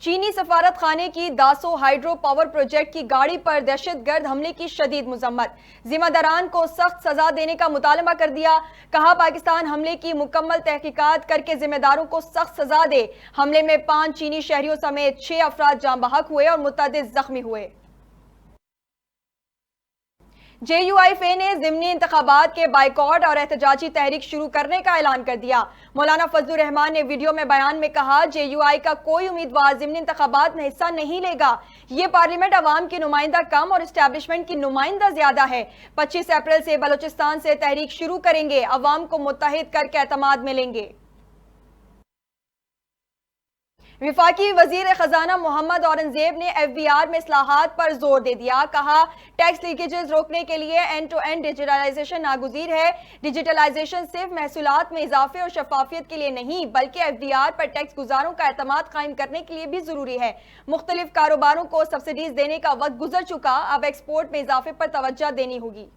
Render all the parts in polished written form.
چینی سفارت خانے کی داسو ہائیڈرو پاور پروجیکٹ کی گاڑی پر دہشت گرد حملے کی شدید مذمت، ذمہ داران کو سخت سزا دینے کا مطالبہ کر دیا۔ کہا پاکستان حملے کی مکمل تحقیقات کر کے ذمہ داروں کو سخت سزا دے۔ حملے میں 5 چینی شہریوں سمیت 6 افراد جاں بحق ہوئے اور متعدد زخمی ہوئے۔ جے یو آئی فے نے ضمنی انتخابات کے بائیکاٹ اور احتجاجی تحریک شروع کرنے کا اعلان کر دیا۔ مولانا فضل الرحمان نے ویڈیو میں بیان میں کہا، جے یو آئی کا کوئی امیدوار ضمنی انتخابات میں حصہ نہیں لے گا۔ یہ پارلیمنٹ عوام کی نمائندہ کم اور اسٹیبلشمنٹ کی نمائندہ زیادہ ہے۔ 25 اپریل سے بلوچستان سے تحریک شروع کریں گے، عوام کو متحد کر کے اعتماد ملیں گے۔ وفاقی وزیر خزانہ محمد اورنگزیب نے ایف بی آر میں اصلاحات پر زور دے دیا۔ کہا، ٹیکس لیکیجز روکنے کے لیے اینڈ ٹو اینڈ ڈیجیٹلائزیشن ناگزیر ہے۔ ڈیجیٹلائزیشن صرف محصولات میں اضافے اور شفافیت کے لیے نہیں بلکہ ایف بی آر پر ٹیکس گزاروں کا اعتماد قائم کرنے کے لیے بھی ضروری ہے۔ مختلف کاروباروں کو سبسڈیز دینے کا وقت گزر چکا، اب ایکسپورٹ میں اضافے پر توجہ دینی ہوگی۔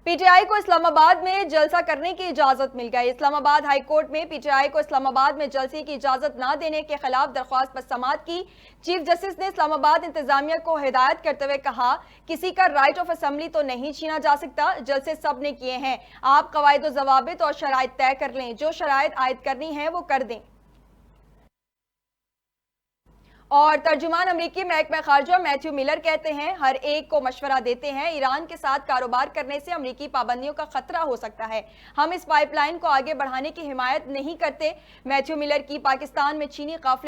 پی ٹی آئی کو اسلام آباد میں جلسہ کرنے کی اجازت مل گئی۔ اسلام آباد ہائی کورٹ میں پی ٹی آئی کو اسلام آباد میں جلسے کی اجازت نہ دینے کے خلاف درخواست پر سماعت کی۔ چیف جسٹس نے اسلام آباد انتظامیہ کو ہدایت کرتے ہوئے کہا، کسی کا رائٹ آف اسمبلی تو نہیں چھینا جا سکتا، جلسے سب نے کیے ہیں، آپ قواعد و ضوابط اور شرائط طے کر لیں، جو شرائط عائد کرنی ہیں وہ کر دیں۔ اور ترجمان امریکی محکمہ خارجہ میتھیو میلر کہتے ہیں، ہر ایک کو مشورہ دیتے ہیں، ایران کے ساتھ کاروبار کرنے سے امریکی پابندیوں کا خطرہ ہو سکتا ہے، ہم اس پائپ لائن کو آگے بڑھانے کی حمایت نہیں کرتے۔ میتھیو میلر کی پاکستان میں چینی قافلے